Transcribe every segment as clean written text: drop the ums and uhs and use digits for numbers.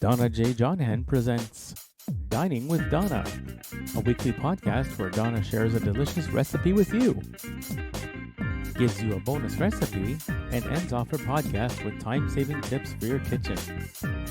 Donnajodhan presents Dining with Donna, a weekly podcast where Donna shares a delicious recipe with you, gives you a bonus recipe, and ends off her podcast with time-saving tips for your kitchen.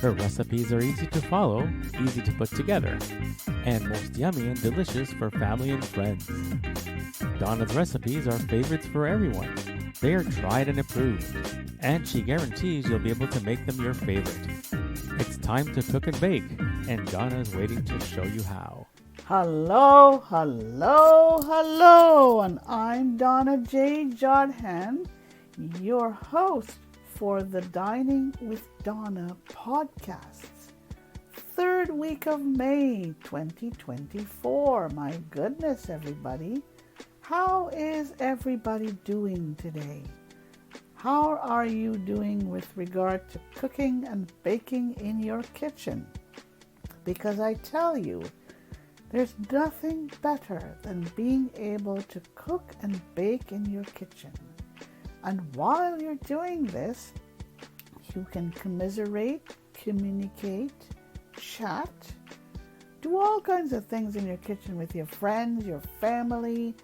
Her recipes are easy to follow, easy to put together, and most yummy and delicious for family and friends. Donna's recipes are favorites for everyone. They are tried and approved, and she guarantees you'll be able to make them your favorite. It's time to cook and bake, and Donna is waiting to show you how. Hello, and I'm Donna Jodhan, your host for the Dining with Donna podcasts. Third week of May 2024. My goodness, everybody. How is everybody doing today? How are you doing with regard to cooking and baking in your kitchen? Because I tell you, there's nothing better than being able to cook and bake in your kitchen. And while you're doing this, you can commiserate, communicate, chat, do all kinds of things in your kitchen with your friends, your family,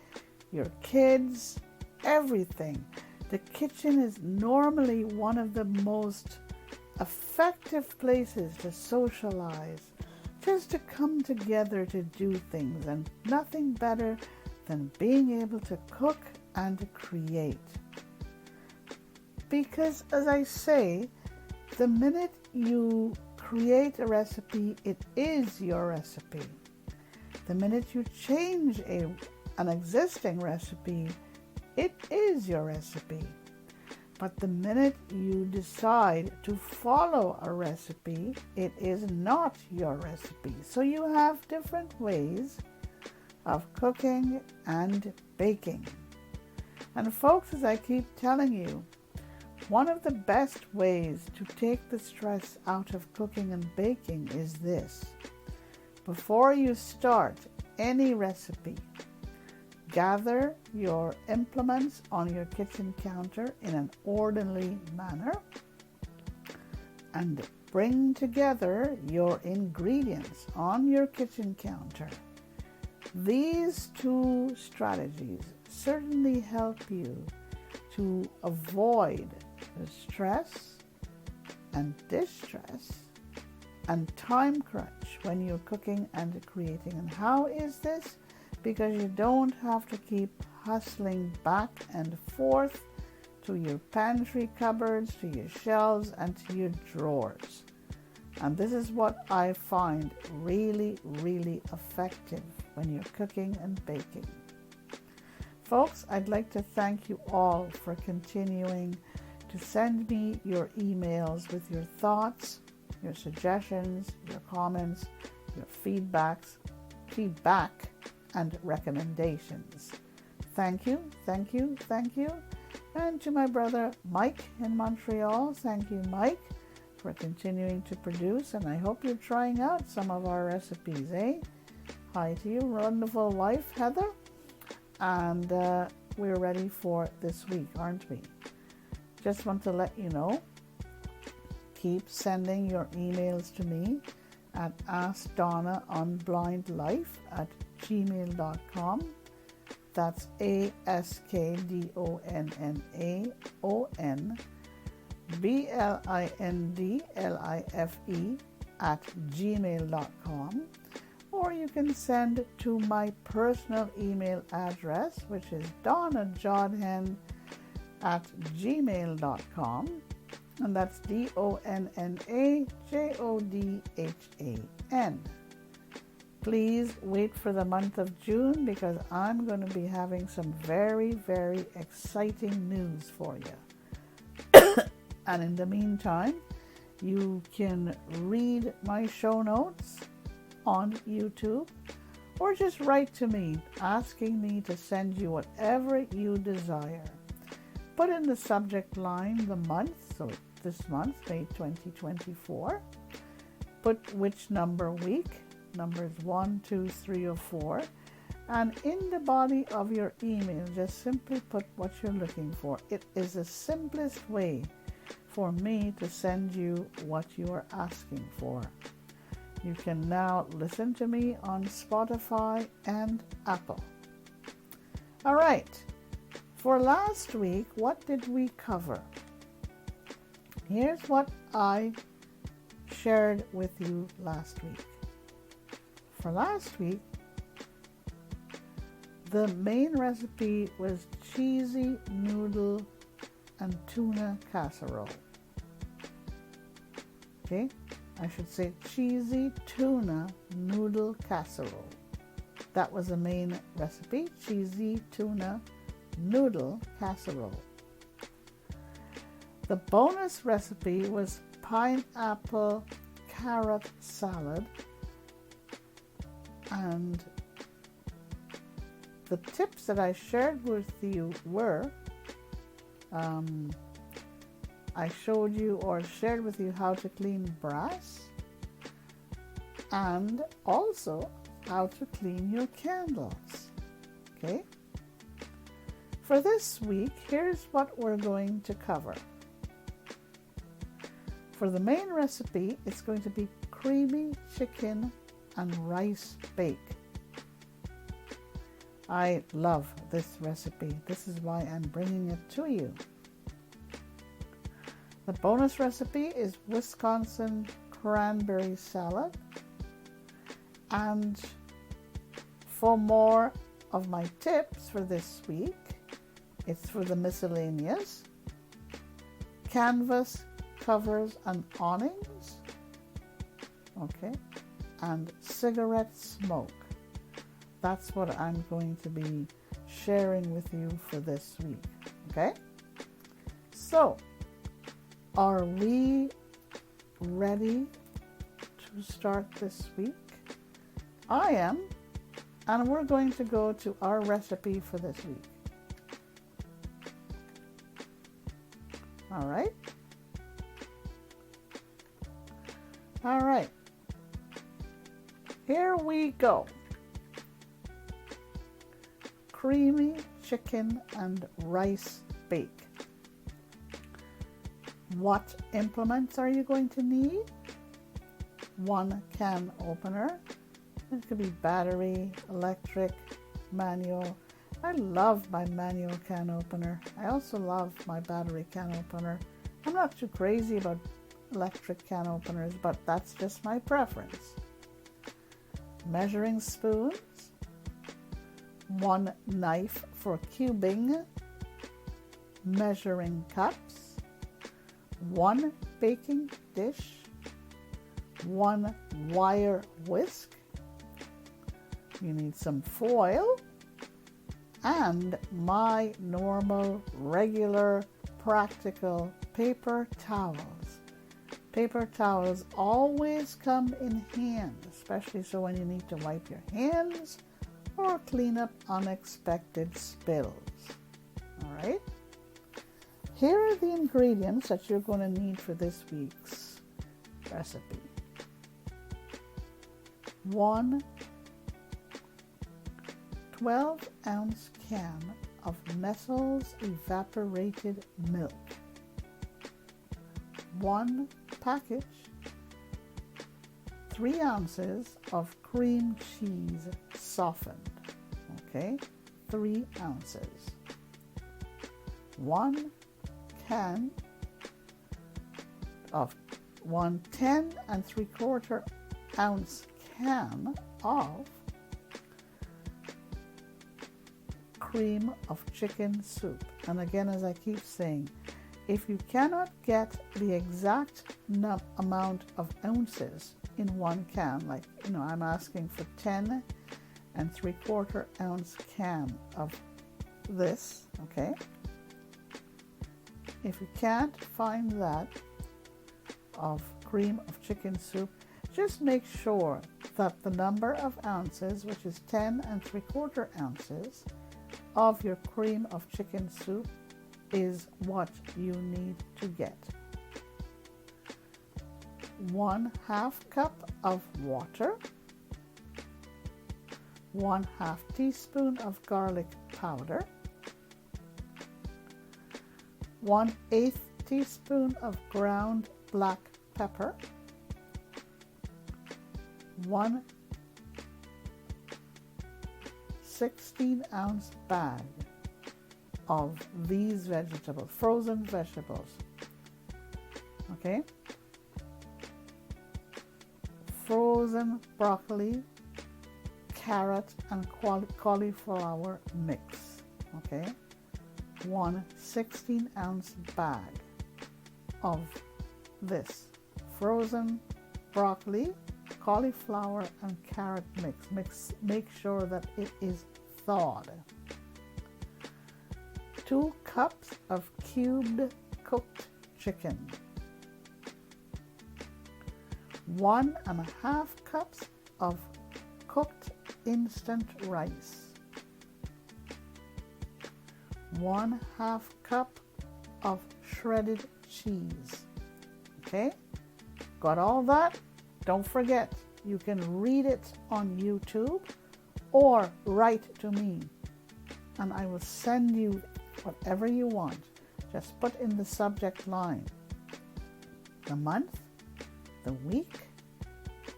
your kids, everything. The kitchen is normally one of the most effective places to socialize, just to come together to do things, and nothing better than being able to cook and to create. Because, as I say, the minute you create a recipe, it is your recipe. The minute you change an existing recipe, it is your recipe. But the minute you decide to follow a recipe, it is not your recipe. So you have different ways of cooking and baking. And folks, as I keep telling you, one of the best ways to take the stress out of cooking and baking is this. Before you start any recipe, gather your implements on your kitchen counter in an orderly manner and bring together your ingredients on your kitchen counter. These two strategies certainly help you to avoid the stress and distress and time crunch when you're cooking and creating. And how is this? Because you don't have to keep hustling back and forth to your pantry cupboards, to your shelves, and to your drawers. And this is what I find really, really effective when you're cooking and baking. Folks, I'd like to thank you all for continuing to send me your emails with your thoughts, your suggestions, your comments, your feedback, and recommendations. Thank you. And to my brother Mike in Montreal, thank you, Mike, for continuing to produce, and I hope you're trying out some of our recipes, Hi to you, wonderful wife, Heather. And we're ready for this week, aren't we? Just want to let you know, keep sending your emails to me at askdonnaonblindlife at gmail.com. That's askdonnaonblindlife at gmail.com. Or you can send to my personal email address, which is donnajodhan at gmail.com. And that's donnajodhan. Please wait for the month of June, because I'm going to be having some very, very exciting news for you. And in the meantime, you can read my show notes on YouTube, or just write to me asking me to send you whatever you desire. Put in the subject line the month, so this month, May 2024. Put which number week, numbers 1, 2, 3, or 4. And in the body of your email, just simply put what you're looking for. It is the simplest way for me to send you what you are asking for. You can now listen to me on Spotify and Apple. All right. For last week, what did we cover? Here's what I shared with you last week. For last week, the main recipe was cheesy noodle and tuna casserole. Okay, I should say cheesy tuna noodle casserole. That was the main recipe, cheesy tuna noodle casserole. The bonus recipe was pineapple carrot salad, and the tips that I shared with you were I showed you or shared with you how to clean brass and also how to clean your candles. Okay? For this week, here's what we're going to cover. For the main recipe, it's going to be creamy chicken and rice bake. I love this recipe. This is why I'm bringing it to you. The bonus recipe is Wisconsin cranberry salad. And for more of my tips for this week, it's for the miscellaneous, canvas covers and awnings, okay, and cigarette smoke. That's what I'm going to be sharing with you for this week, okay? So, are we ready to start this week? I am, and we're going to go to our recipe for this week. All right? All right. Here we go. Creamy chicken and rice bake. What implements are you going to need? 1 can opener. It could be battery, electric, manual. I love my manual can opener. I also love my battery can opener. I'm not too crazy about electric can openers, but that's just my preference. Measuring spoons, 1 knife for cubing, measuring cups, 1 baking dish, 1 wire whisk. You need some foil and my normal, regular, practical paper towels. Paper towels always come in hand, especially so when you need to wipe your hands or clean up unexpected spills. All right? Here are the ingredients that you're going to need for this week's recipe. 1 12-ounce can of Nestle's evaporated milk. 1 package, 3 ounces of cream cheese softened. Okay, 3 ounces. 1 can of 1 10 3/4 ounce can of cream of chicken soup. And again, as I keep saying, if you cannot get the exact amount of ounces in 1 can, like, I'm asking for 10 3/4 ounce can of this, okay? If you can't find that of cream of chicken soup, just make sure that the number of ounces, which is 10 3/4 ounces, of your cream of chicken soup is what you need to get. 1/2 cup of water, 1/2 teaspoon of garlic powder, 1/8 teaspoon of ground black pepper, 1 16-ounce bag of these vegetables, frozen vegetables. Okay? Frozen broccoli, carrot, and cauliflower mix. Okay? 1 16-ounce bag of this frozen broccoli, cauliflower, and carrot mix. Make sure that it is thawed. 2 cups of cubed cooked chicken. 1.5 cups of cooked instant rice. 1/2 cup of shredded cheese. Okay? Got all that? Don't forget, you can read it on YouTube or write to me and I will send you whatever you want. Just put in the subject line the month, the week,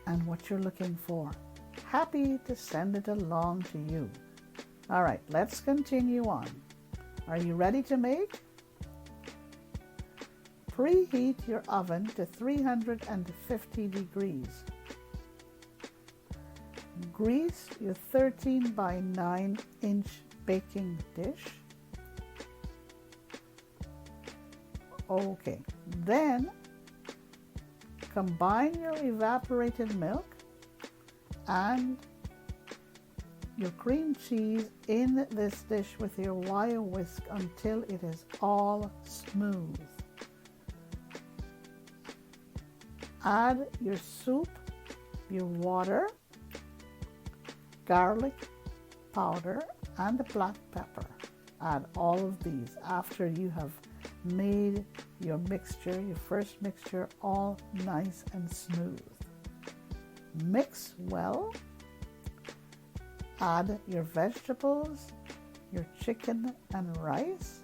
and what you're looking for. Happy to send it along to you. All right, let's continue on. Are you ready to make? Preheat your oven to 350 degrees. Grease your 13 by 9 inch baking dish. Okay, then combine your evaporated milk and your cream cheese in this dish with your wire whisk until it is all smooth. Add your soup, your water, garlic powder, and the black pepper. Add all of these after you have made your mixture, your first mixture, all nice and smooth. Mix well. Add your vegetables, your chicken and rice.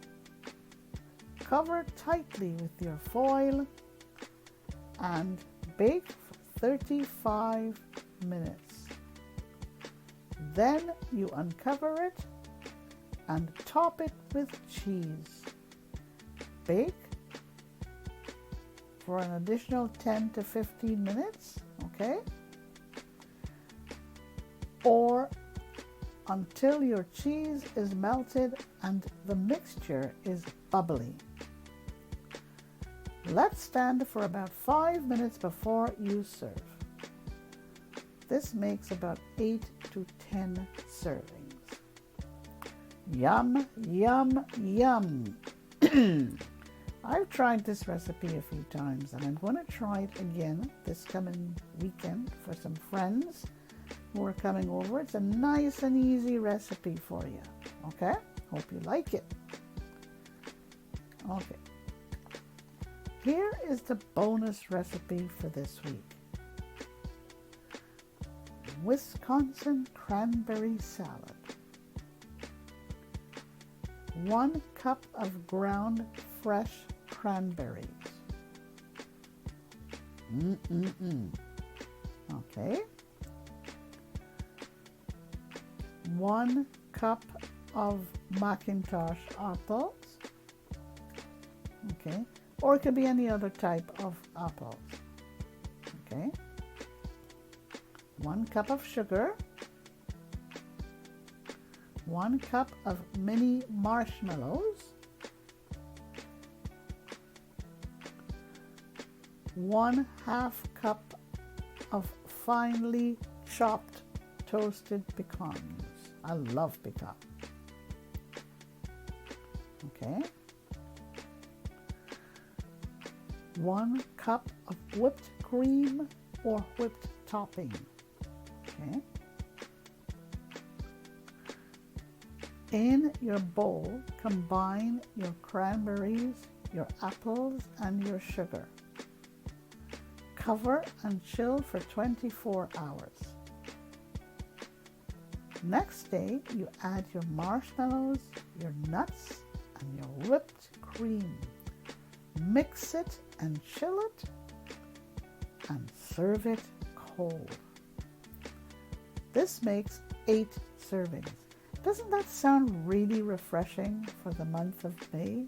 Cover tightly with your foil and bake for 35 minutes. Then you uncover it and top it with cheese. Bake for an additional 10 to 15 minutes, okay? Or until your cheese is melted and the mixture is bubbly. Let stand for about 5 minutes before you serve. This makes about 8 to 10 servings. Yum, yum, yum. I've tried this recipe a few times and I'm going to try it again this coming weekend for some friends who are coming over. It's a nice and easy recipe for you. Okay? Hope you like it. Okay. Here is the bonus recipe for this week. Wisconsin cranberry salad. 1 cup of ground fresh cranberries. Okay. 1 cup of Macintosh apples. Okay. Or it could be any other type of apples. Okay. 1 cup of sugar. 1 cup of mini marshmallows. 1/2 cup of finely chopped toasted pecans. I love pecan. Okay. 1 cup of whipped cream or whipped topping. Okay. In your bowl, combine your cranberries, your apples, and your sugar. Cover and chill for 24 hours. Next day, you add your marshmallows, your nuts, and your whipped cream. mix it and chill it and serve it cold. This makes 8 servings. Doesn't that sound really refreshing for the month of May?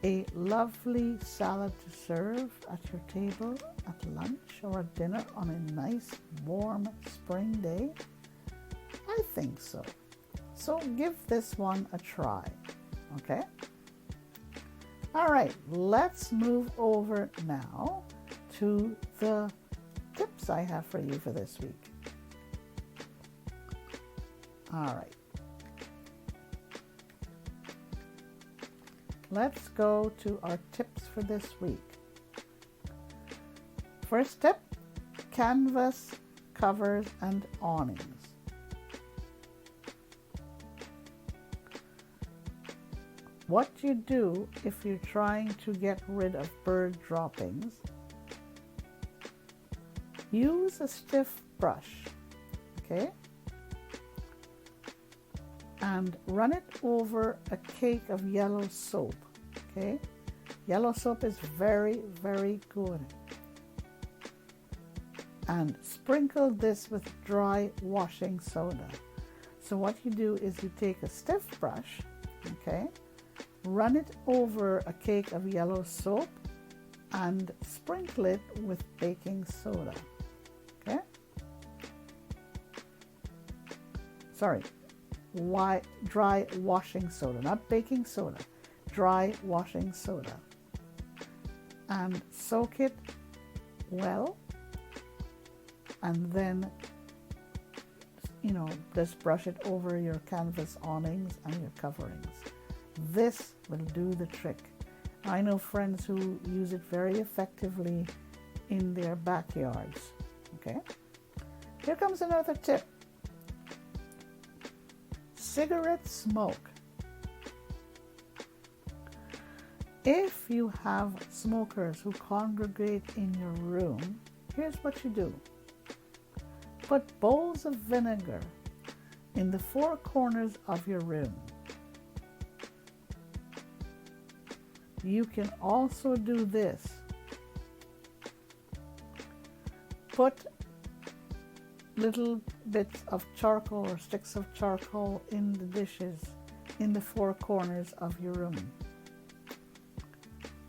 A lovely salad to serve at your table at lunch or at dinner on a nice warm spring day? I think so. So give this one a try, okay? All right, let's move over now to the tips I have for you for this week. All right. Let's go to our tips for this week. First tip, canvas, covers, and awnings. What you do if you're trying to get rid of bird droppings, use a stiff brush, okay? And run it over a cake of yellow soap, okay? Yellow soap is very, very good. And sprinkle this with dry washing soda. So what you do is you take a stiff brush, okay? Run it over a cake of yellow soap and sprinkle it with baking soda, okay? Sorry, dry washing soda, not baking soda, dry washing soda. And soak it well, and then, just brush it over your canvas awnings and your coverings. This will do the trick. I know friends who use it very effectively in their backyards, okay? Here comes another tip. Cigarette smoke. If you have smokers who congregate in your room, here's what you do. Put bowls of vinegar in the 4 corners of your room. You can also do this. Put little bits of charcoal or sticks of charcoal in the dishes in the 4 corners of your room.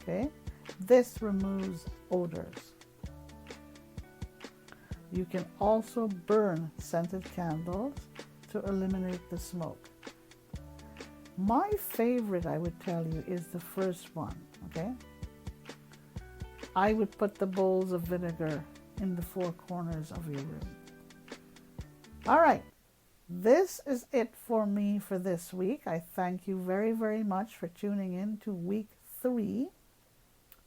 Okay? This removes odors. You can also burn scented candles to eliminate the smoke. My favorite, I would tell you, is the first one, okay? I would put the bowls of vinegar in the 4 corners of your room. All right, this is it for me for this week. I thank you very, very much for tuning in to week 3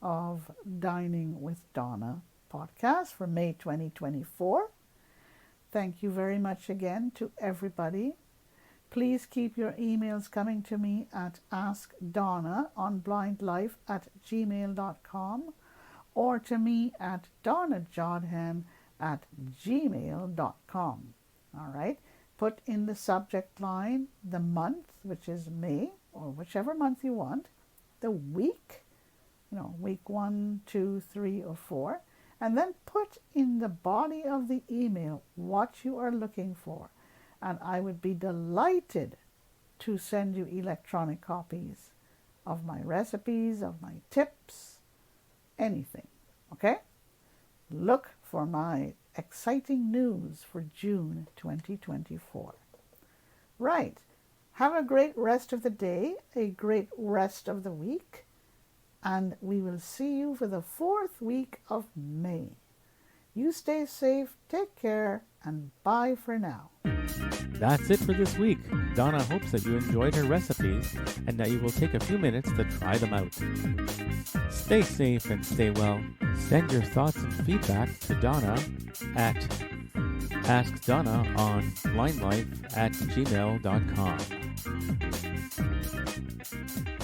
of Dining with Donna podcast for May 2024. Thank you very much again to everybody. Please keep your emails coming to me at askdonnaonblindlife@gmail.com or to me at donnajodhan@gmail.com. All right. Put in the subject line the month, which is May, or whichever month you want, the week, week 1, 2, 3, or 4, and then put in the body of the email what you are looking for. And I would be delighted to send you electronic copies of my recipes, of my tips, anything, okay? Look for my exciting news for June 2024. Right. Have a great rest of the day, a great rest of the week, and we will see you for the 4th week of May. You stay safe, take care, and bye for now. That's it for this week. Donna hopes that you enjoyed her recipes and that you will take a few minutes to try them out. Stay safe and stay well. Send your thoughts and feedback to Donna at askdonnaonblindlife@gmail.com.